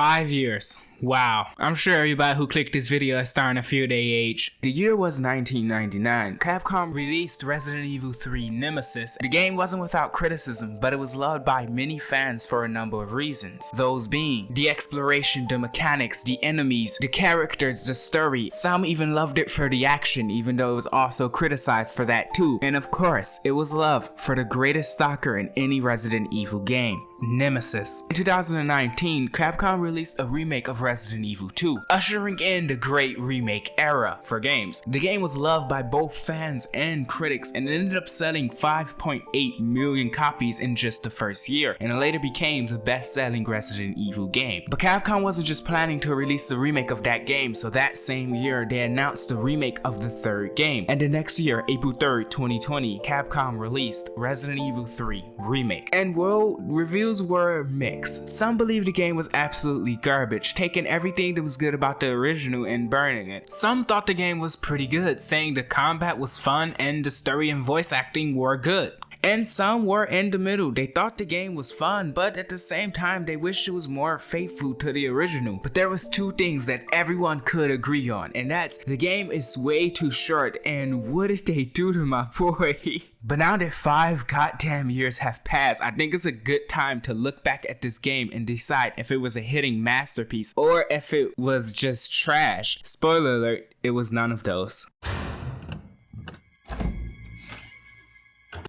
5 years. Wow. I'm sure everybody who clicked this video is starting to feel their age. The year was 1999. Capcom released Resident Evil 3 Nemesis. The game wasn't without criticism, but it was loved by many fans for a number of reasons. Those being the exploration, the mechanics, the enemies, the characters, the story. Some even loved it for the action, even though it was also criticized for that too. And of course, it was loved for the greatest stalker in any Resident Evil game, Nemesis. In 2019, Capcom released a remake of Resident Evil 2, ushering in the great remake era for games. The game was loved by both fans and critics and ended up selling 5.8 million copies in just the first year, and it later became the best-selling Resident Evil game. But Capcom wasn't just planning to release a remake of that game, so that same year they announced the remake of the third game. And the next year, April 3rd, 2020, Capcom released Resident Evil 3 Remake. And well, reviews were mixed. Some believed the game was absolutely garbage, taking everything that was good about the original and burning it. Some thought the game was pretty good, saying the combat was fun and the story and voice acting were good. And some were in the middle. They thought the game was fun, but at the same time they wished it was more faithful to the original. But there was two things that everyone could agree on, and that's the game is way too short and what did they do to my boy? But now that 5 goddamn years have passed, I think it's a good time to look back at this game and decide if it was a hitting masterpiece or if it was just trash. Spoiler alert, it was none of those.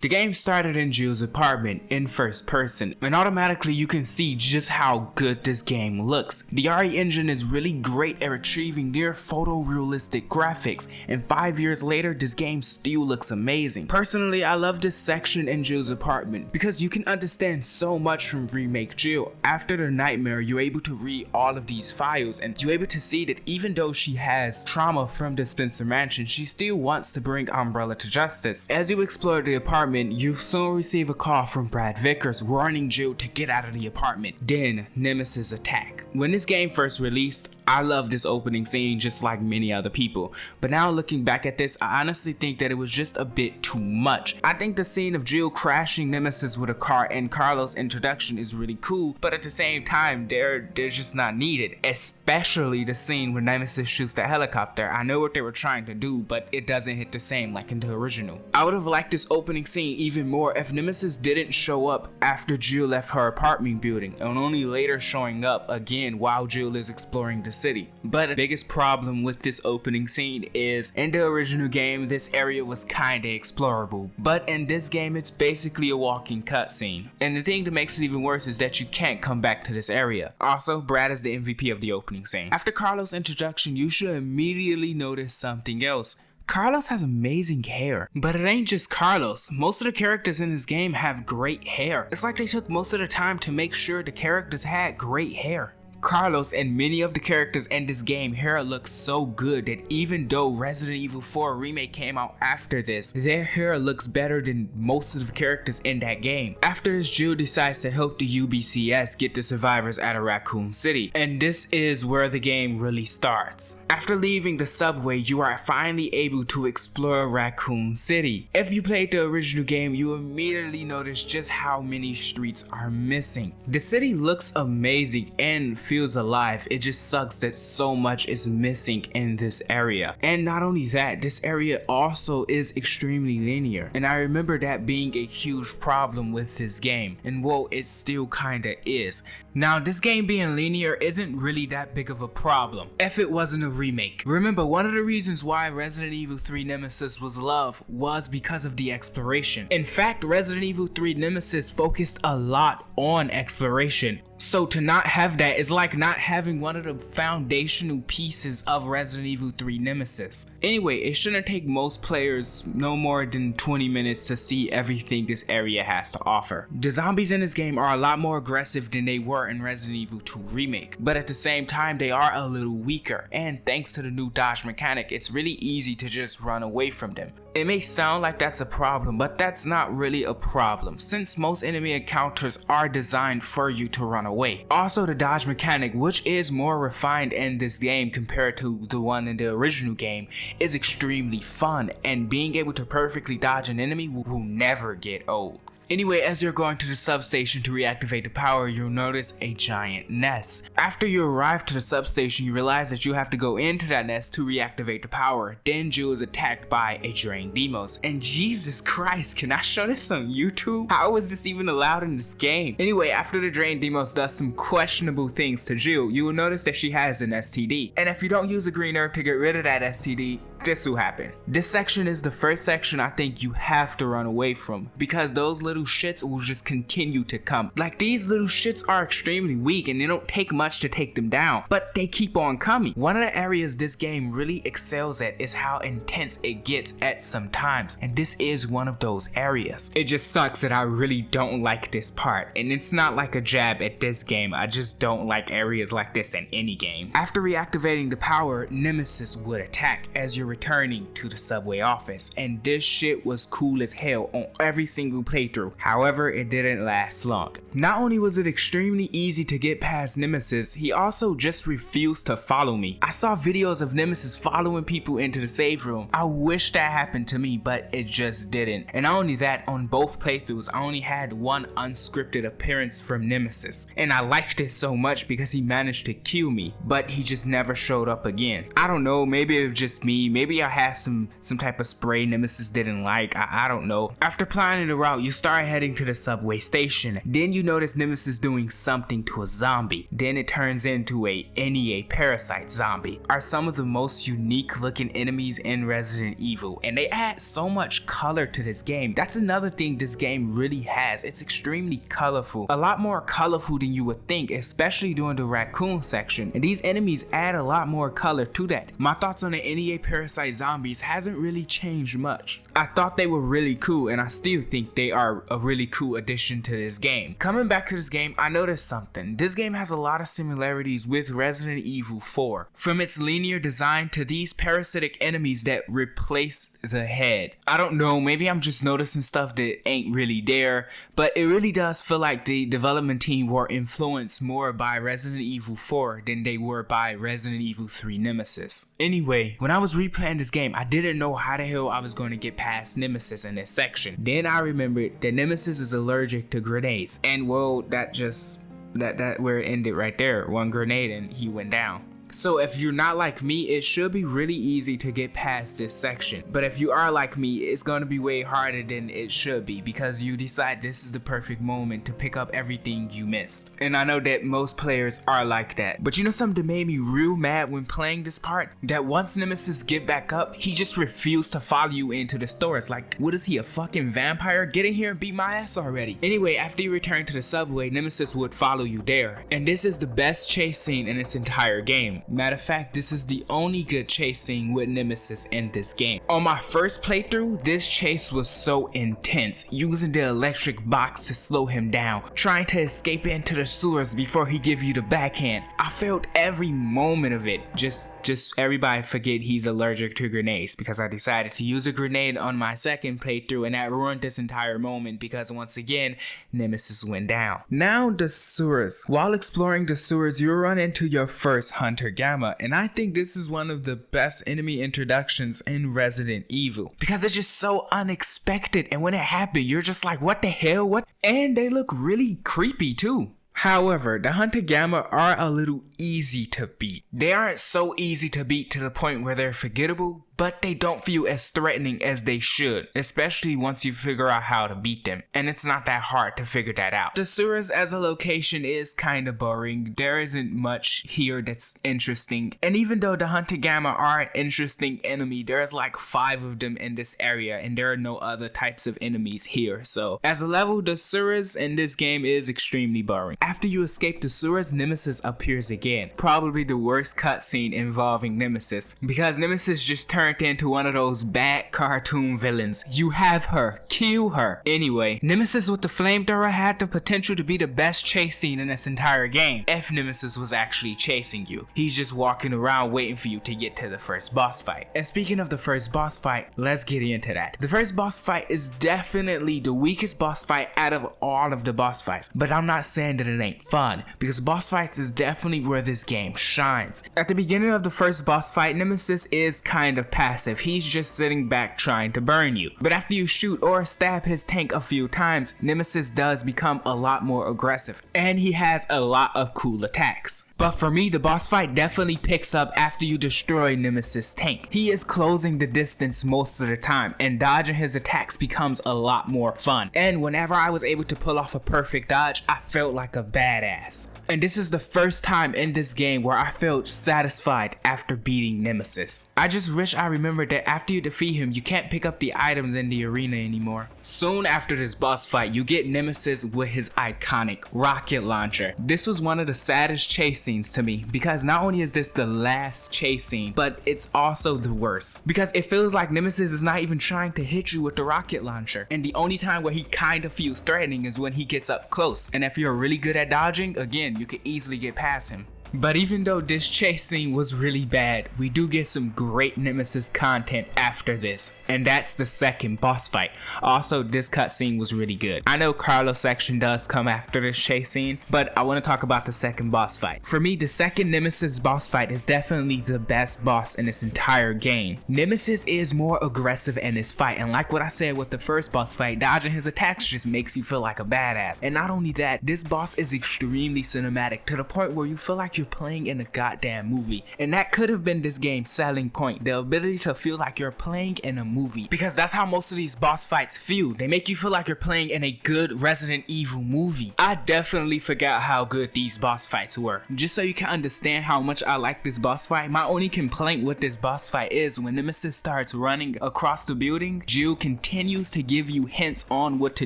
The game started in Jill's apartment in first person, and automatically you can see just how good this game looks. The RE engine is really great at retrieving near photorealistic graphics, and 5 years later this game still looks amazing. Personally, I love this section in Jill's apartment because you can understand so much from Remake Jill. After the nightmare, you're able to read all of these files, and you're able to see that even though she has trauma from the Spencer Mansion, she still wants to bring Umbrella to justice. As you explore the apartment, you soon receive a call from Brad Vickers warning Jill to get out of the apartment. Then Nemesis attack. When this game first released, I loved this opening scene just like many other people, but now looking back at this, I honestly think that it was just a bit too much. I think the scene of Jill crashing Nemesis with a car and Carlos' introduction is really cool, but at the same time they're just not needed, especially the scene where Nemesis shoots the helicopter. I know what they were trying to do, but it doesn't hit the same like in the original. I would have liked this opening scene even more if Nemesis didn't show up after Jill left her apartment building and only later showing up again while Jill is exploring the city. But the biggest problem with this opening scene is in the original game this area was kinda explorable, but in this game it's basically a walking cutscene. And the thing that makes it even worse is that you can't come back to this area. Also, Brad is the MVP of the opening scene. After Carlos' introduction, you should immediately notice something else. Carlos has amazing hair, but it ain't just Carlos. Most of the characters in this game have great hair. It's like they took most of the time to make sure the characters had great hair. Carlos and many of the characters in this game hair looks so good that even though Resident Evil 4 Remake came out after this, their hair looks better than most of the characters in that game. After this, Jill decides to help the UBCS get the survivors out of Raccoon City, and this is where the game really starts. After leaving the subway, you are finally able to explore Raccoon City. If you played the original game, you immediately notice just how many streets are missing. The city looks amazing and feels alive. It just sucks that so much is missing in this area. And not only that, this area also is extremely linear, and I remember that being a huge problem with this game, and well, it still kinda is. Now, this game being linear isn't really that big of a problem if it wasn't a remake. Remember, one of the reasons why Resident Evil 3 Nemesis was loved was because of the exploration. In fact, Resident Evil 3 Nemesis focused a lot on exploration. So to not have that is like not having one of the foundational pieces of Resident Evil 3 Nemesis. Anyway, it shouldn't take most players no more than 20 minutes to see everything this area has to offer. The zombies in this game are a lot more aggressive than they were in Resident Evil 2 Remake, but at the same time they are a little weaker, and thanks to the new dodge mechanic, it's really easy to just run away from them. It may sound like that's a problem, but that's not really a problem, since most enemy encounters are designed for you to run away. Also, the dodge mechanic, which is more refined in this game compared to the one in the original game, is extremely fun, and being able to perfectly dodge an enemy will never get old. Anyway, as you're going to the substation to reactivate the power, you'll notice a giant nest. After you arrive to the substation, you realize that you have to go into that nest to reactivate the power. Then Jill is attacked by a Drain Demos. And Jesus Christ, can I show this on YouTube? How is this even allowed in this game? Anyway, after the Drain Demos does some questionable things to Jill, you will notice that she has an STD. And if you don't use a green herb to get rid of that STD, this will happen. This section is the first section I think you have to run away from, because those little shits will just continue to come. Like, these little shits are extremely weak and it don't take much to take them down, but they keep on coming. One of the areas this game really excels at is how intense it gets at some times, and this is one of those areas. It just sucks that I really don't like this part, and it's not like a jab at this game, I just don't like areas like this in any game. After reactivating the power, Nemesis would attack as you're returning to the subway office, and this shit was cool as hell on every single playthrough. However, it didn't last long. Not only was it extremely easy to get past Nemesis, he also just refused to follow me. I saw videos of Nemesis following people into the save room. I wish that happened to me, but it just didn't. And not only that, on both playthroughs, I only had one unscripted appearance from Nemesis, and I liked it so much because he managed to kill me, but he just never showed up again. I don't know, maybe it was just me, maybe I had some type of spray Nemesis didn't like, I don't know. After planning the route, you start heading to the subway station. Then you notice Nemesis doing something to a zombie. Then it turns into a NEA parasite zombie. Are some of the most unique looking enemies in Resident Evil, and they add so much color to this game. That's another thing this game really has. It's extremely colorful, a lot more colorful than you would think, especially during the raccoon section, and these enemies add a lot more color to that. My thoughts on the NEA parasite zombies hasn't really changed much. I thought they were really cool, and I still think they are a really cool addition to this game. Coming back to this game, I noticed something. This game has a lot of similarities with Resident Evil 4. From its linear design to these parasitic enemies that replace the head. I don't know, maybe I'm just noticing stuff that ain't really there, but it really does feel like the development team were influenced more by Resident Evil 4 than they were by Resident Evil 3 Nemesis. Anyway, when I was replaying this game, I didn't know how the hell I was going to get past Nemesis in this section. Then I remembered that Nemesis is allergic to grenades, and well, that where it ended right there. One grenade and he went down. So if you're not like me, it should be really easy to get past this section. But if you are like me, it's gonna be way harder than it should be, because you decide this is the perfect moment to pick up everything you missed. And I know that most players are like that. But you know something that made me real mad when playing this part? That once Nemesis get back up, he just refused to follow you into the stores. Like, what is he, a fucking vampire? Get in here and beat my ass already. Anyway, after you return to the subway, Nemesis would follow you there. And this is the best chase scene in this entire game. Matter of fact, this is the only good chase scene with Nemesis in this game. On my first playthrough, this chase was so intense, using the electric box to slow him down, trying to escape into the sewers before he give you the backhand. I felt every moment of it. Just everybody forget he's allergic to grenades, because I decided to use a grenade on my second playthrough, and that ruined this entire moment because once again, Nemesis went down. Now the sewers. While exploring the sewers, you run into your first Hunter Gamma, and I think this is one of the best enemy introductions in Resident Evil, because it's just so unexpected, and when it happened, you're just like, what the hell, what? And they look really creepy too. However, the Hunter Gamma are a little easy to beat. They aren't so easy to beat to the point where they're forgettable, but they don't feel as threatening as they should, especially once you figure out how to beat them, and it's not that hard to figure that out. The sewers as a location is kind of boring. There isn't much here that's interesting, and even though the Hunter Gamma are an interesting enemy, there's like 5 of them in this area, and there are no other types of enemies here. So as a level, the sewers in this game is extremely boring. After you escape the sewers, Nemesis appears again. Probably the worst cutscene involving Nemesis, because Nemesis just turned into one of those bad cartoon villains. You have her, kill her. Anyway, Nemesis with the flamethrower had the potential to be the best chase scene in this entire game if Nemesis was actually chasing you. He's just walking around waiting for you to get to the first boss fight. And speaking of the first boss fight, let's get into that. The first boss fight is definitely the weakest boss fight out of all of the boss fights, but I'm not saying that it ain't fun, because boss fights is definitely where this game shines. At the beginning of the first boss fight, Nemesis is kind of passive, he's just sitting back trying to burn you. But after you shoot or stab his tank a few times, Nemesis does become a lot more aggressive, and he has a lot of cool attacks. But for me, the boss fight definitely picks up after you destroy Nemesis' tank. He is closing the distance most of the time, and dodging his attacks becomes a lot more fun. And whenever I was able to pull off a perfect dodge, I felt like a badass. And this is the first time in this game where I felt satisfied after beating Nemesis. I just wish I remembered that after you defeat him, you can't pick up the items in the arena anymore. Soon after this boss fight, you get Nemesis with his iconic rocket launcher. This was one of the saddest chase scenes to me, because not only is this the last chase scene, but it's also the worst, because it feels like Nemesis is not even trying to hit you with the rocket launcher, and the only time where he kind of feels threatening is when he gets up close, and if you're really good at dodging, again, you could easily get past him. But even though this chase scene was really bad, we do get some great Nemesis content after this, and that's the second boss fight. Also, this cutscene was really good. I know Carlos section does come after this chase scene, but I want to talk about the second boss fight. For me, the second Nemesis boss fight is definitely the best boss in this entire game. Nemesis is more aggressive in this fight, and like what I said with the first boss fight, dodging his attacks just makes you feel like a badass. And not only that, this boss is extremely cinematic to the point where you feel like you're playing in a goddamn movie, and that could have been this game's selling point, the ability to feel like you're playing in a movie, because that's how most of these boss fights feel. They make you feel like you're playing in a good Resident Evil movie. I definitely forgot how good these boss fights were. Just so you can understand how much I like this boss fight, my only complaint with this boss fight is when Nemesis starts running across the building, Jill continues to give you hints on what to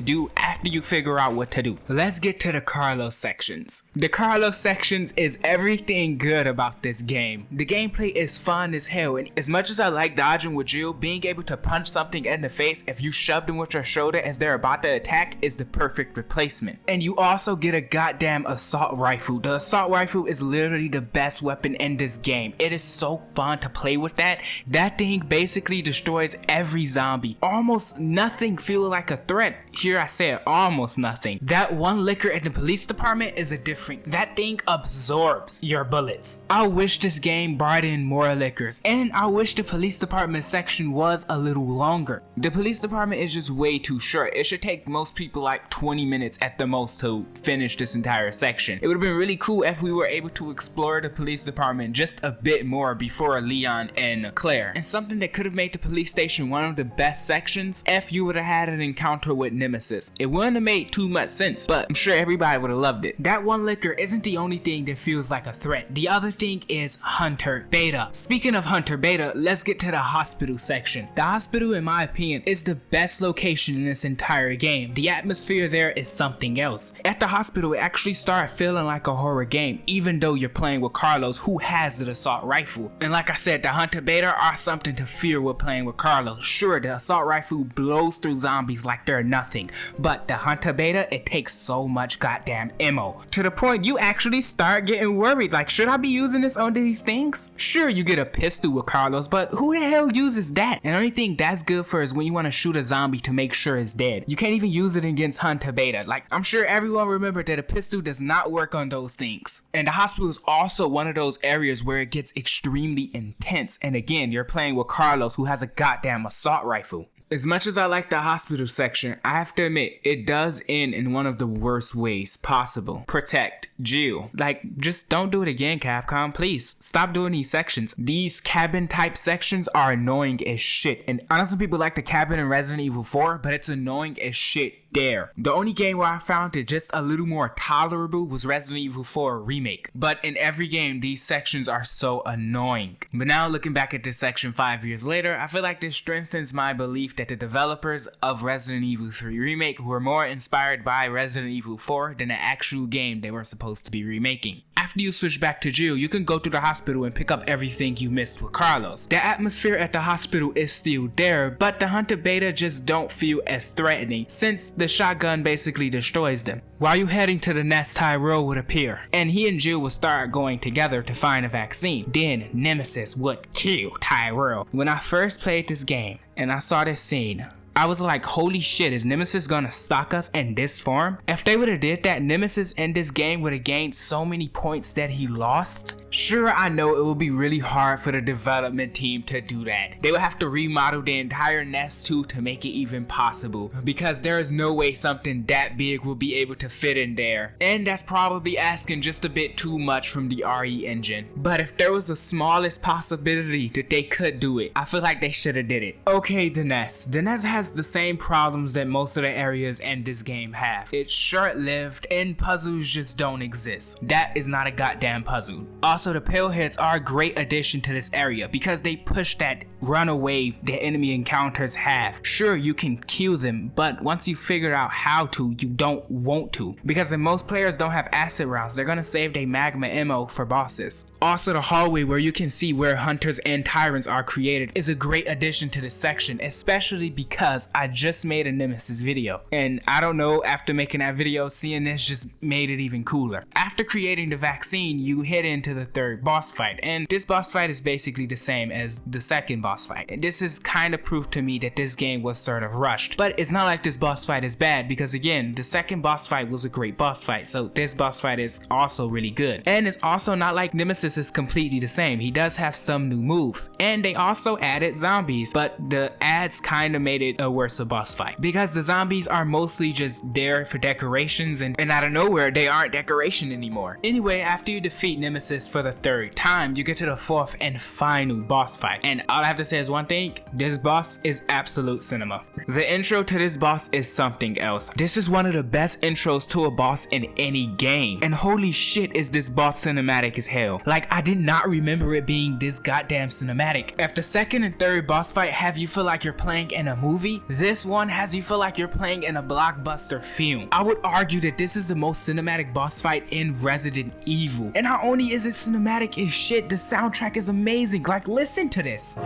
do after you figure out what to do. Let's get to the Carlos sections. The Carlos sections is everything good about this game. The gameplay is fun as hell, and as much as I like dodging with Jill, being able to punch something in the face if you shove them with your shoulder as they're about to attack is the perfect replacement. And you also get a goddamn assault rifle. The assault rifle is literally the best weapon in this game. It is so fun to play with that. That thing basically destroys every zombie. Almost nothing feels like a threat. Here I said almost nothing. That one liquor in the police department is a different. That thing absorbs your bullets. I wish this game brought in more liquors, and I wish the police department section was a little longer. The police department is just way too short. It should take most people like 20 minutes at the most to finish this entire section. It would have been really cool if we were able to explore the police department just a bit more before Leon and Claire. And something that could have made the police station one of the best sections if you would have had an encounter with Nemesis. It wouldn't have made too much sense, but I'm sure everybody would have loved it. That one liquor isn't the only thing that feels like a threat. The other thing is Hunter Beta. Speaking of Hunter Beta, let's get to the hospital section. The hospital, in my opinion, is the best location in this entire game. The atmosphere there is something else. At the hospital, it actually started feeling like a horror game, even though you're playing with Carlos, who has the assault rifle. And like I said, the Hunter Beta are something to fear with playing with Carlos. Sure, the assault rifle blows through zombies like they're nothing, but the Hunter Beta, it takes so much goddamn ammo, to the point you actually start getting worried, like, should I be using this on these things? Sure, you get a pistol with Carlos, but who the hell uses that? And the only thing that's good for is when you want to shoot a zombie to make sure it's dead. You can't even use it against Hunter Beta. Like, I'm sure everyone remembered that a pistol does not work on those things. And the hospital is also one of those areas where it gets extremely intense. And again, you're playing with Carlos, who has a goddamn assault rifle. As much as I like the hospital section, I have to admit, it does end in one of the worst ways possible. Protect Jill. Like, just don't do it again, Capcom. Please, stop doing these sections. These cabin type sections are annoying as shit. And I know some people like the cabin in Resident Evil 4, but it's annoying as shit there. The only game where I found it just a little more tolerable was Resident Evil 4 Remake. But in every game, these sections are so annoying. But now looking back at this section 5 years later, I feel like this strengthens my belief that the developers of Resident Evil 3 Remake were more inspired by Resident Evil 4 than the actual game they were supposed to be remaking. After you switch back to Jill, you can go to the hospital and pick up everything you missed with Carlos. The atmosphere at the hospital is still there, but the Hunter Beta just don't feel as threatening since the shotgun basically destroys them. While you heading to the nest, Tyrell would appear, and he and Jill would start going together to find a vaccine. Then Nemesis would kill Tyrell. When I first played this game and I saw this scene, I was like, holy shit, is Nemesis gonna stalk us in this form? If they would have did that, Nemesis in this game would have gained so many points that he lost. Sure, I know it would be really hard for the development team to do that. They would have to remodel the entire nest too to make it even possible, because there is no way something that big will be able to fit in there. And that's probably asking just a bit too much from the RE engine. But if there was the smallest possibility that they could do it, I feel like they should have did it. Okay, the nest. The nest has the same problems that most of the areas in this game have. It's short-lived and puzzles just don't exist. That is not a goddamn puzzle. Also, the paleheads are a great addition to this area because they push that runaway the enemy encounters have. Sure, you can kill them, but once you figure out how to, you don't want to. Because if most players don't have acid rounds, they're gonna save their magma ammo for bosses. Also, the hallway where you can see where hunters and tyrants are created is a great addition to this section, especially because I just made a Nemesis video. And I don't know, after making that video, seeing this just made it even cooler. After creating the vaccine, you head into the third boss fight, and this boss fight is basically the same as the second boss fight. And this is kind of proof to me that this game was sort of rushed, but it's not like this boss fight is bad, because again, the second boss fight was a great boss fight, so this boss fight is also really good. And it's also not like Nemesis is completely the same. He does have some new moves, and they also added zombies, but the ads kind of made it a worse boss fight, because the zombies are mostly just there for decorations, and out of nowhere they aren't decoration anymore. Anyway, after you defeat Nemesis for the third time, you get to the fourth and final boss fight, and all I have to say is one thing: this boss is absolute cinema. The intro to this boss is something else. This is one of the best intros to a boss in any game, and holy shit is this boss cinematic as hell. Like, I did not remember it being this goddamn cinematic. If the second and third boss fight have you feel like you're playing in a movie, this one has you feel like you're playing in a blockbuster film. I would argue that this is the most cinematic boss fight in Resident Evil. And not only is it cinematic as shit, the soundtrack is amazing. Like, listen to this.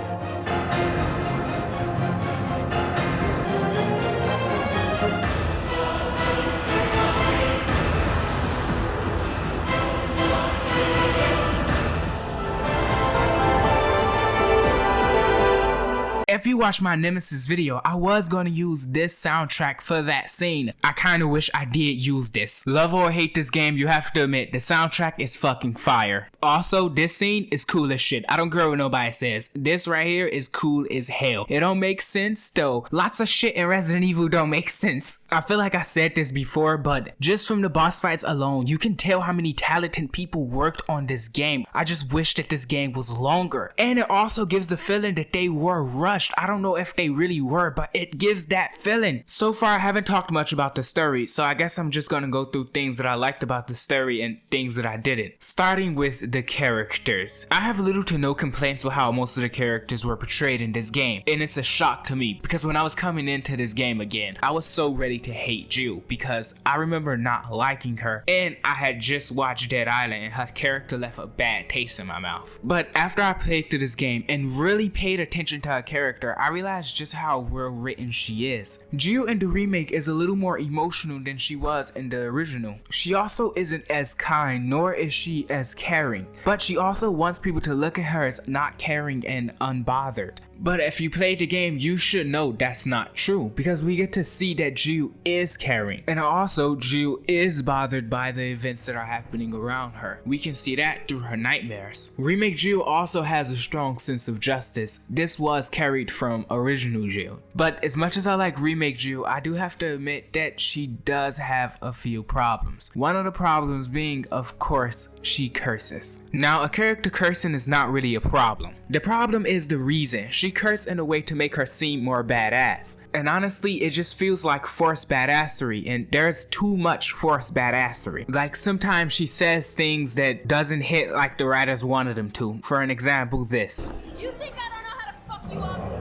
If you watch my Nemesis video, I was gonna use this soundtrack for that scene. I kinda wish I did use this. Love or hate this game, you have to admit, the soundtrack is fucking fire. Also, this scene is cool as shit. I don't care what nobody says. This right here is cool as hell. It don't make sense though. Lots of shit in Resident Evil don't make sense. I feel like I said this before, but just from the boss fights alone, you can tell how many talented people worked on this game. I just wish that this game was longer. And it also gives the feeling that they were rushed. I don't know if they really were, but it gives that feeling. So far, I haven't talked much about the story, so I guess I'm just gonna go through things that I liked about the story and things that I didn't. Starting with the characters. I have little to no complaints with how most of the characters were portrayed in this game, and it's a shock to me, because when I was coming into this game again, I was so ready to hate Jill, because I remember not liking her, and I had just watched Dead Island, and her character left a bad taste in my mouth. But after I played through this game and really paid attention to her character, I realized just how well written she is. Jill in the remake is a little more emotional than she was in the original. She also isn't as kind, nor is she as caring, but she also wants people to look at her as not caring and unbothered. But if you played the game, you should know that's not true, because we get to see that Jill is caring, and also Jill is bothered by the events that are happening around her. We can see that through her nightmares. Remake Jill also has a strong sense of justice. This was carried from original Jill. But as much as I like Remake Jill, I do have to admit that she does have a few problems. One of the problems being, of course, she curses. Now, a character cursing is not really a problem. The problem is the reason. She cursed in a way to make her seem more badass. And honestly, it just feels like forced badassery, and there's too much forced badassery. Like, sometimes she says things that doesn't hit like the writers wanted them to. For an example, this. You think I don't know how to fuck you up?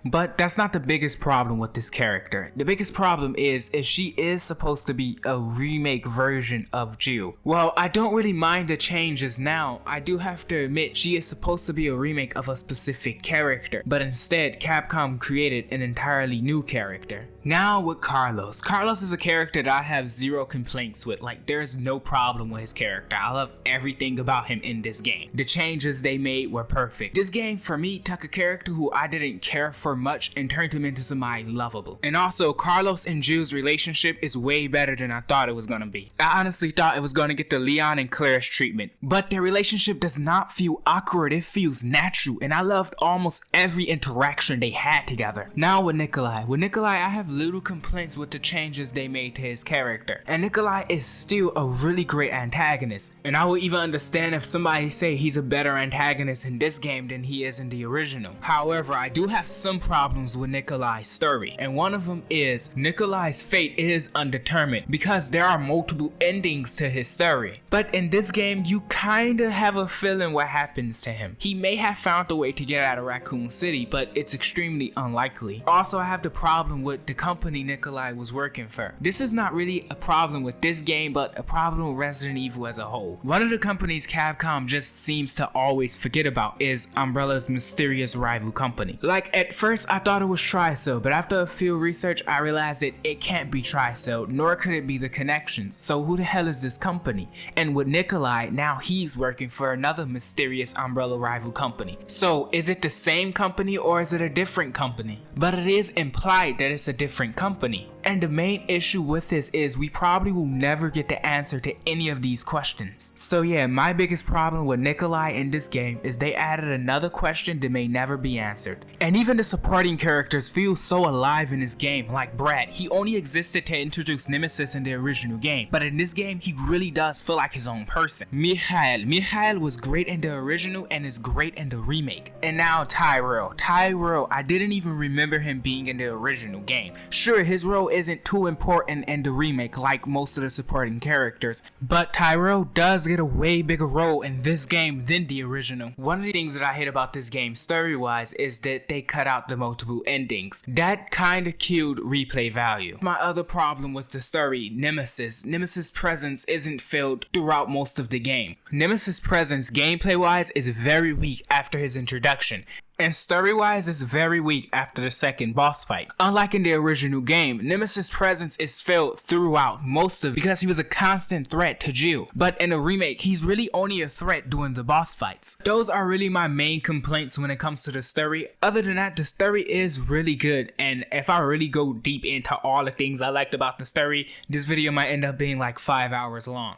But that's not the biggest problem with this character. The biggest problem is she is supposed to be a remake version of Jill. Well, I don't really mind the changes now. I do have to admit she is supposed to be a remake of a specific character, but instead Capcom created an entirely new character. Now with Carlos. Carlos is a character that I have zero complaints with. Like, there's no problem with his character. I love everything about him in this game. The changes they made were perfect. This game for me took a character who I didn't care for for much and turned him into somebody lovable. And also, Carlos and Jules' relationship is way better than I thought it was gonna be. I honestly thought it was gonna get the Leon and Claire's treatment, but their relationship does not feel awkward, it feels natural, and I loved almost every interaction they had together. Now with Nikolai, I have little complaints with the changes they made to his character, and Nikolai is still a really great antagonist, and I would even understand if somebody say he's a better antagonist in this game than he is in the original. However, I do have some problems with Nikolai's story, and one of them is Nikolai's fate is undetermined because there are multiple endings to his story. But in this game, you kinda have a feeling what happens to him. He may have found a way to get out of Raccoon City, but it's extremely unlikely. Also, I have the problem with the company Nikolai was working for. This is not really a problem with this game, but a problem with Resident Evil as a whole. One of the companies Capcom just seems to always forget about is Umbrella's mysterious rival company. Like, at first I thought it was Tricell, but after a few research I realized that it can't be Tricell, nor could it be the Connections. So who the hell is this company? And with Nikolai, now he's working for another mysterious Umbrella rival company. So is it the same company or is it a different company? But it is implied that it's a different company. And the main issue with this is we probably will never get the answer to any of these questions. So yeah, my biggest problem with Nikolai in this game is they added another question that may never be answered. And even the supporting characters feel so alive in this game, like Brad. He only existed to introduce Nemesis in the original game, but in this game he really does feel like his own person. Mikhail was great in the original and is great in the remake. And now Tyrell, I didn't even remember him being in the original game. Sure, his role isn't too important in the remake like most of the supporting characters, but Tyrell does get a way bigger role in this game than the original. One of the things that I hate about this game story-wise is that they cut out the multiple endings. That kinda killed replay value. My other problem with the story, Nemesis' presence isn't filled throughout most of the game. Nemesis' presence gameplay-wise is very weak after his introduction, and story-wise is very weak after the second boss fight. Unlike in the original game, Nemesis' presence is felt throughout most of it because he was a constant threat to Jill. But in the remake, he's really only a threat during the boss fights. Those are really my main complaints when it comes to the story. Other than that, the story is really good, and if I really go deep into all the things I liked about the story, this video might end up being like 5 hours long.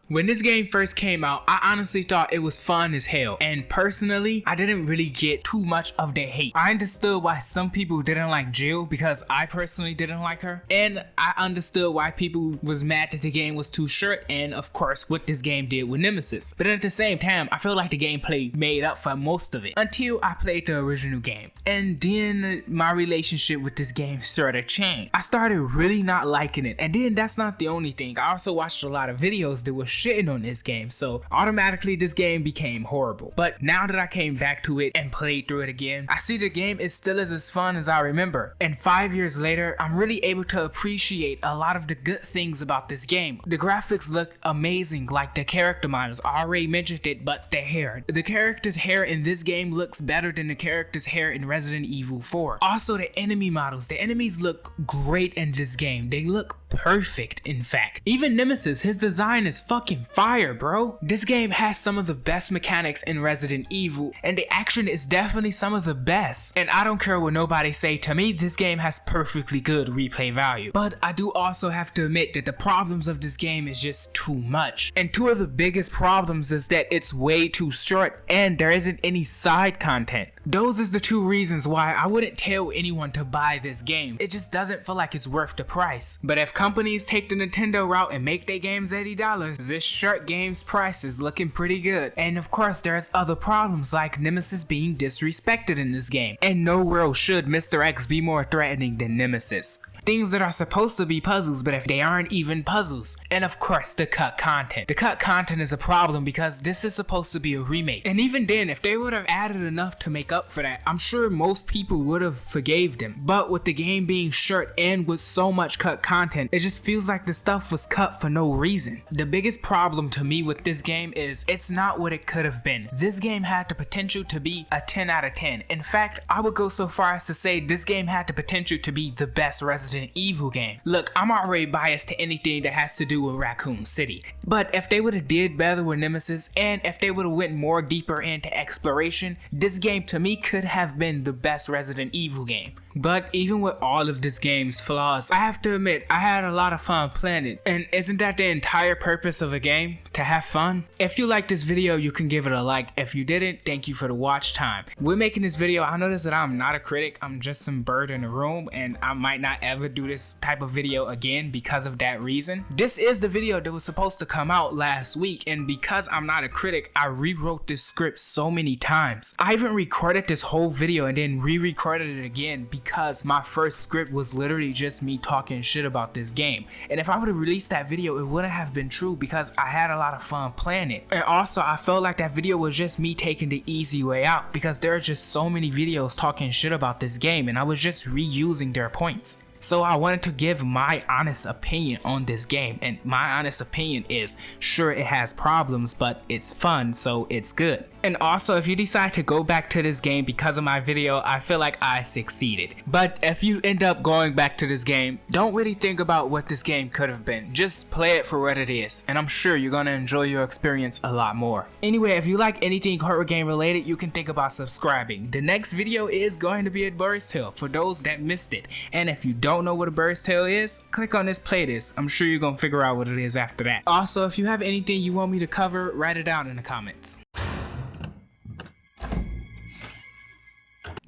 When this game first came out, I honestly thought it was fun as hell, and personally, I didn't really get too much of the hate. I understood why some people didn't like Jill because I personally didn't like her, and I understood why people was mad that the game was too short, and of course what this game did with Nemesis. But at the same time, I feel like the gameplay made up for most of it until I played the original game, and then my relationship with this game sort of changed. I started really not liking it, and then that's not the only thing. I also watched a lot of videos that were shitting on this game, so automatically this game became horrible. But now that I came back to it and played through it again, I see the game is still as fun as I remember, and 5 years later I'm really able to appreciate a lot of the good things about this game. The graphics look amazing, like the character models. I already mentioned it, but the hair. The character's hair in this game looks better than the character's hair in Resident Evil 4. Also the enemy models. The enemies look great in this game. They look perfect, in fact. Even Nemesis, his design is fucking fire, bro. This game has some of the best mechanics in Resident Evil, and the action is definitely some of the best. And I don't care what nobody say, to me this game has perfectly good replay value. But I do also have to admit that the problems of this game is just too much. And two of the biggest problems is that it's way too short and there isn't any side content. Those is the two reasons why I wouldn't tell anyone to buy this game. It just doesn't feel like it's worth the price. But if companies take the Nintendo route and make their games $80, this short game's price is looking pretty good. And of course there's other problems like Nemesis being disrespected in this game. And nowhere should Mr. X be more threatening than Nemesis. Things that are supposed to be puzzles, but if they aren't even puzzles. And of course the cut content. The cut content is a problem because this is supposed to be a remake. And even then, if they would have added enough to make up for that, I'm sure most people would have forgave them. But with the game being short and with so much cut content, it just feels like the stuff was cut for no reason. The biggest problem to me with this game is it's not what it could have been. This game had the potential to be a 10 out of 10. In fact, I would go so far as to say this game had the potential to be the best Resident Resident Evil game. Look, I'm already biased to anything that has to do with Raccoon City, but if they would have did better with Nemesis, and if they would have went more deeper into exploration, this game to me could have been the best Resident Evil game. But even with all of this game's flaws, I have to admit, I had a lot of fun playing it. And isn't that the entire purpose of a game? To have fun? If you liked this video, you can give it a like. If you didn't, thank you for the watch time. We're making this video, I noticed that I'm not a critic, I'm just some bird in the room, and I might not ever do this type of video again because of that reason. This is the video that was supposed to come out last week, and because I'm not a critic, I rewrote this script so many times. I even recorded this whole video and then re-recorded it again because my first script was literally just me talking shit about this game. And if I would have released that video, it wouldn't have been true because I had a lot of fun playing it. And also, I felt like that video was just me taking the easy way out because there are just so many videos talking shit about this game and I was just reusing their points. So I wanted to give my honest opinion on this game, and my honest opinion is, sure, it has problems, but it's fun, so it's good. And also, if you decide to go back to this game because of my video, I feel like I succeeded. But if you end up going back to this game, don't really think about what this game could have been. Just play it for what it is, and I'm sure you're gonna enjoy your experience a lot more. Anyway, if you like anything horror game related, you can think about subscribing. The next video is going to be a Bird's Tale for those that missed it. And if you don't know what a Bird's Tale is, click on this playlist. I'm sure you're gonna figure out what it is after that. Also, if you have anything you want me to cover, write it down in the comments.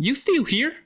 You still here?